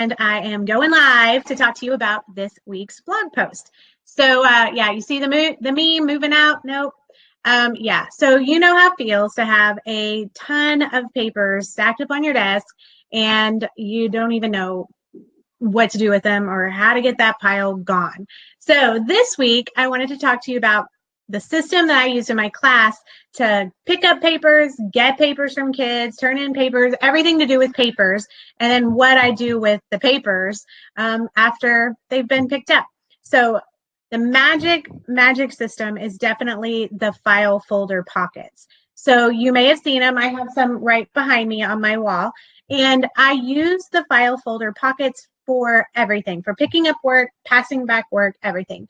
and I am going live to talk to you about this week's blog post. So yeah, you see the meme moving out? Nope. Yeah, so you know how it feels to have a ton of papers stacked up on your desk and you don't even know what to do with them or how to get that pile gone. So this week, I wanted to talk to you about the system that I used in my class to pick up papers, get papers from kids, turn in papers, everything to do with papers, and then what I do with the papers after they've been picked up. So the magic system is definitely the file folder pockets. So you may have seen them. I have some right behind me on my wall. And I use the file folder pockets for everything, for picking up work, passing back work, everything.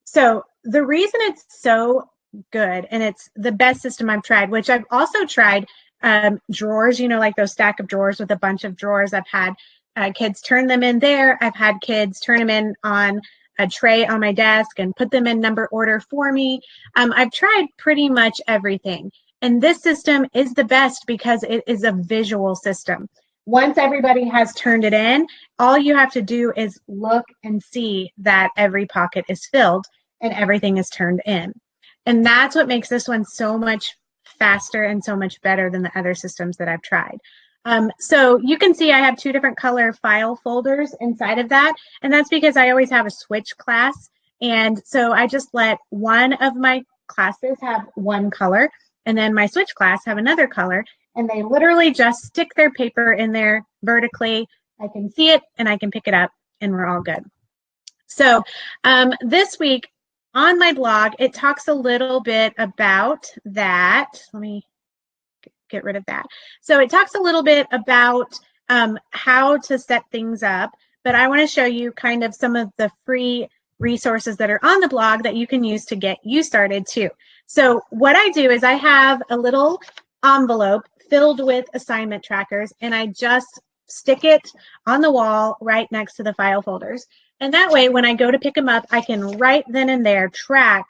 So the reason it's so good, and it's the best system I've tried, which I've also tried drawers, you know, like those stack of drawers with a bunch of drawers. I've had kids turn them in there. I've had kids turn them in on a tray on my desk and put them in number order for me. I've tried pretty much everything. And this system is the best because it is a visual system. Once everybody has turned it in, all you have to do is look and see that every pocket is filled and everything is turned in. And that's what makes this one so much faster and so much better than the other systems that I've tried. So you can see I have two different color file folders inside of that. And that's because I always have a switch class. And so I just let one of my classes have one color and then my switch class have another color. And they literally just stick their paper in there vertically. I can see it and I can pick it up and we're all good. So this week on my blog, it talks a little bit about that. Let me get rid of that. So it talks a little bit about how to set things up, but I want to show you kind of some of the free resources that are on the blog that you can use to get you started too. So what I do is I have a little envelope filled with assignment trackers and I just stick it on the wall right next to the file folders. And that way, when I go to pick them up, I can right then and there track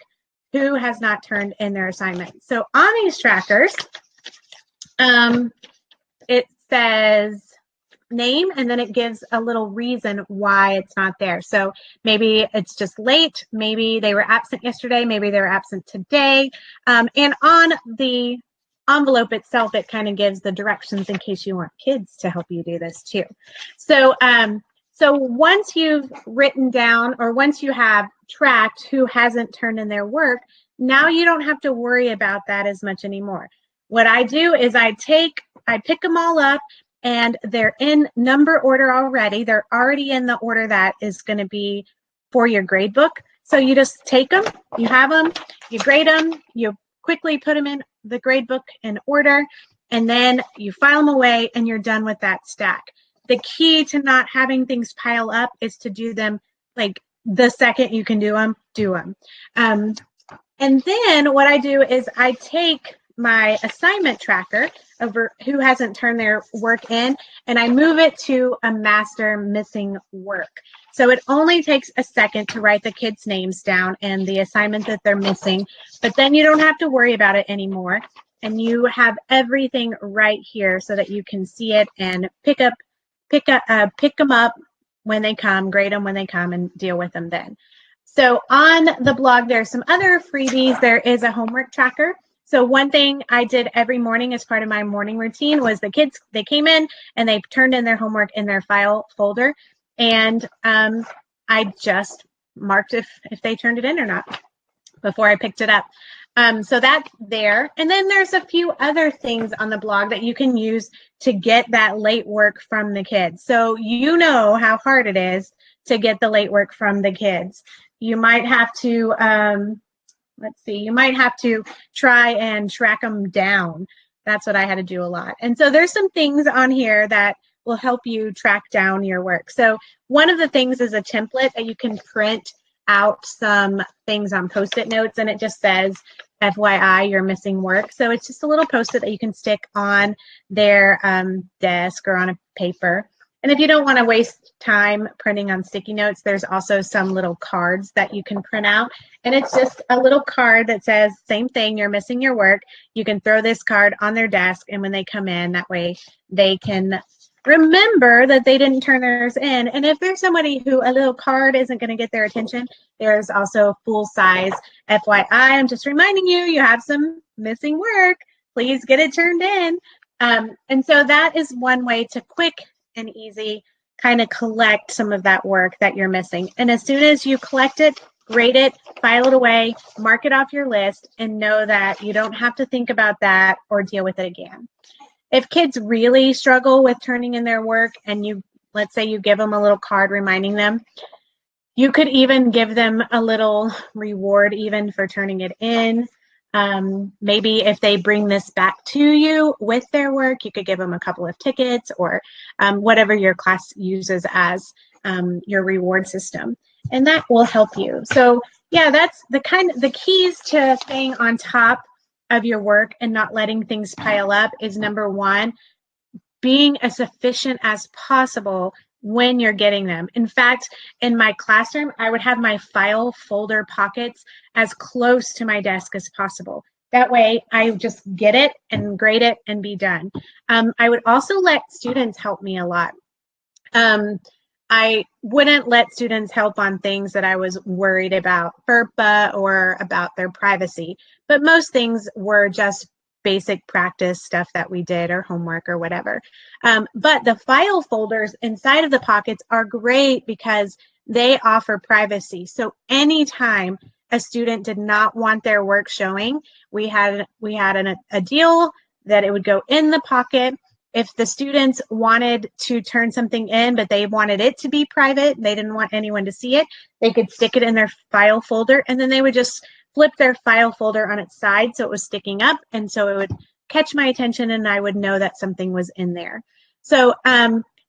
who has not turned in their assignment. So on these trackers, it says name and then it gives a little reason why it's not there. So maybe it's just late, maybe they were absent yesterday, maybe they were absent today. And on the envelope itself, it kind of gives the directions in case you want kids to help you do this too. So so once you've written down or once you have tracked who hasn't turned in their work, now you don't have to worry about that as much anymore. What I do is I pick them all up and they're in number order already. They're already in the order that is going to be for your grade book. So you just take them, you have them, you grade them, you quickly put them in the grade book in order, and then you file them away and you're done with that stack. The key to not having things pile up is to do them like the second you can do them, do them. And then what I do is I take my assignment tracker over who hasn't turned their work in and I move it to a master missing work. So it only takes a second to write the kids' names down and the assignment that they're missing, but then you don't have to worry about it anymore. And you have everything right here so that you can see it and pick them up when they come, grade them when they come, and deal with them then. So on the blog, there are some other freebies. There is a homework tracker. So one thing I did every morning as part of my morning routine was the kids, they came in and they turned in their homework in their file folder. And I just marked if they turned it in or not before I picked it up. So that's there. And then there's a few other things on the blog that you can use to get that late work from the kids. So you know how hard it is to get the late work from the kids. You might have to, you might have to try and track them down. That's what I had to do a lot. And so there's some things on here that will help you track down your work. So one of the things is a template that you can print out some things on Post-it notes, and it just says, FYI, you're missing work. So it's just a little Post-it that you can stick on their desk or on a paper. And if you don't want to waste time printing on sticky notes, there's also some little cards that you can print out. And it's just a little card that says, same thing, you're missing your work. You can throw this card on their desk, and when they come in, that way they can remember that they didn't turn theirs in. And if there's somebody who a little card isn't going to get their attention, there's also full size. FYI, I'm just reminding you, you have some missing work. Please get it turned in. And so that is one way to quick and easy kind of collect some of that work that you're missing. And as soon as you collect it, grade it, file it away, mark it off your list, and know that you don't have to think about that or deal with it again. If kids really struggle with turning in their work and you, let's say you give them a little card reminding them, you could even give them a little reward even for turning it in. Maybe if they bring this back to you with their work, you could give them a couple of tickets or whatever your class uses as your reward system. And that will help you. So yeah, that's the keys to staying on top of your work and not letting things pile up is number one, being as efficient as possible when you're getting them. In fact, in my classroom, I would have my file folder pockets as close to my desk as possible. That way, I just get it and grade it and be done. I would also let students help me a lot. I wouldn't let students help on things that I was worried about FERPA or about their privacy, but most things were just basic practice stuff that we did or homework or whatever. But the file folders inside of the pockets are great because they offer privacy. So anytime a student did not want their work showing, we had a deal that it would go in the pocket. If the students wanted to turn something in, but they wanted it to be private, they didn't want anyone to see it, they could stick it in their file folder, and then they would just flip their file folder on its side so it was sticking up, and so it would catch my attention and I would know that something was in there. So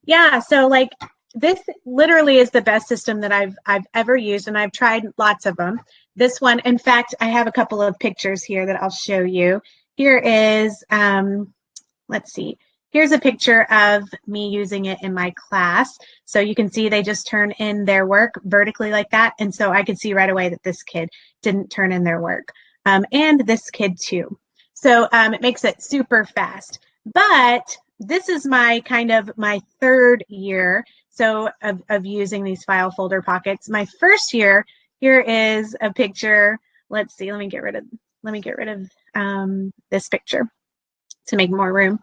yeah, so like this literally is the best system that I've ever used, and I've tried lots of them. This one, in fact, I have a couple of pictures here that I'll show you. Here is, let's see. Here's a picture of me using it in my class. So you can see they just turn in their work vertically like that. And so I could see right away that this kid didn't turn in their work. And this kid too. So it makes it super fast. But this is my kind of my third year of using these file folder pockets. My first year, here is a picture. Let's see, let me get rid of this picture to make more room.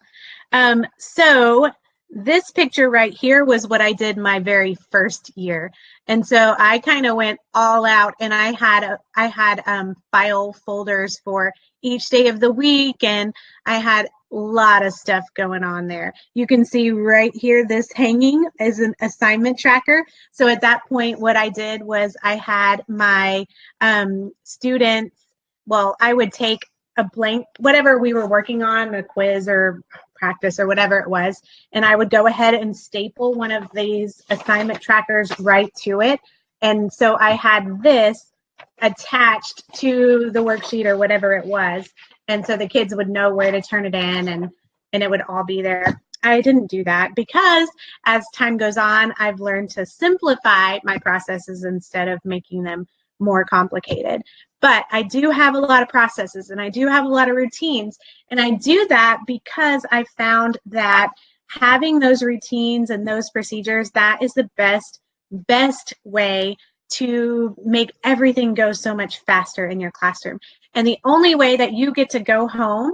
So this picture right here was what I did my very first year. And so I kind of went all out, and I had file folders for each day of the week, and I had a lot of stuff going on there. You can see right here, this hanging is an assignment tracker. So at that point, what I did was I had my students, well, I would take a blank, whatever we were working on, a quiz or practice or whatever it was, and I would go ahead and staple one of these assignment trackers right to it. And so I had this attached to the worksheet or whatever it was, and so the kids would know where to turn it in, and it would all be there. I didn't do that because as time goes on, I've learned to simplify my processes instead of making them more complicated. But I do have a lot of processes, and I do have a lot of routines, and I do that because I found that having those routines and those procedures, that is the best way to make everything go so much faster in your classroom. And the only way that you get to go home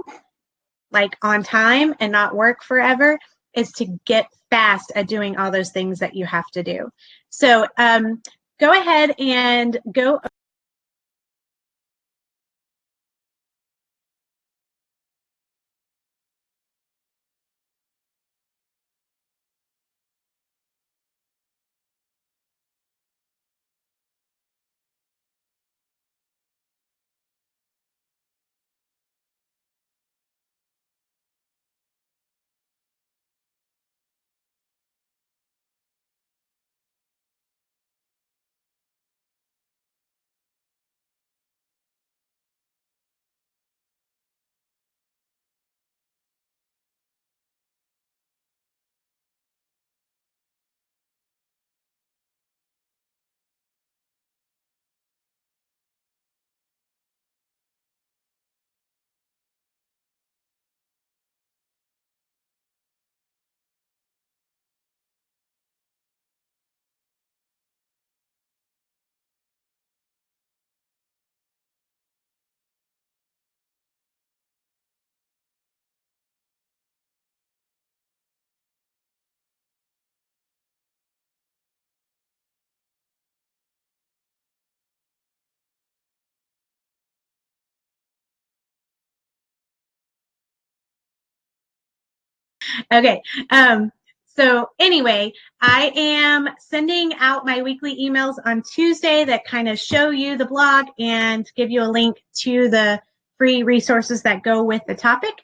like on time and not work forever is to get fast at doing all those things that you have to do. So go ahead and go Okay. So anyway, I am sending out my weekly emails on Tuesday that kind of show you the blog and give you a link to the free resources that go with the topic.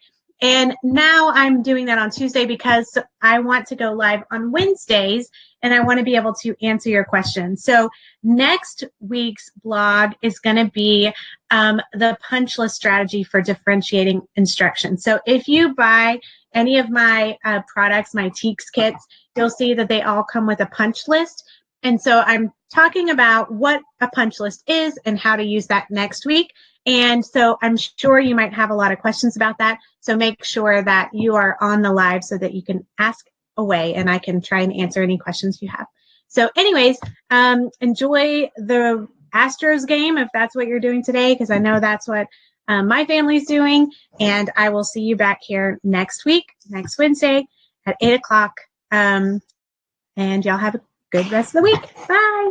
And now I'm doing that on Tuesday because I want to go live on Wednesdays and I want to be able to answer your questions. So next week's blog is going to be the punch list strategy for differentiating instruction. So if you buy any of my products, my TEKS kits, you'll see that they all come with a punch list. And so I'm talking about what a punch list is and how to use that next week. And so I'm sure you might have a lot of questions about that. So make sure that you are on the live so that you can ask away and I can try and answer any questions you have. So anyways, enjoy the Astros game if that's what you're doing today, because I know that's what my family's doing. And I will see you back here next week, next Wednesday at 8 o'clock. And y'all have a good rest of the week. Bye.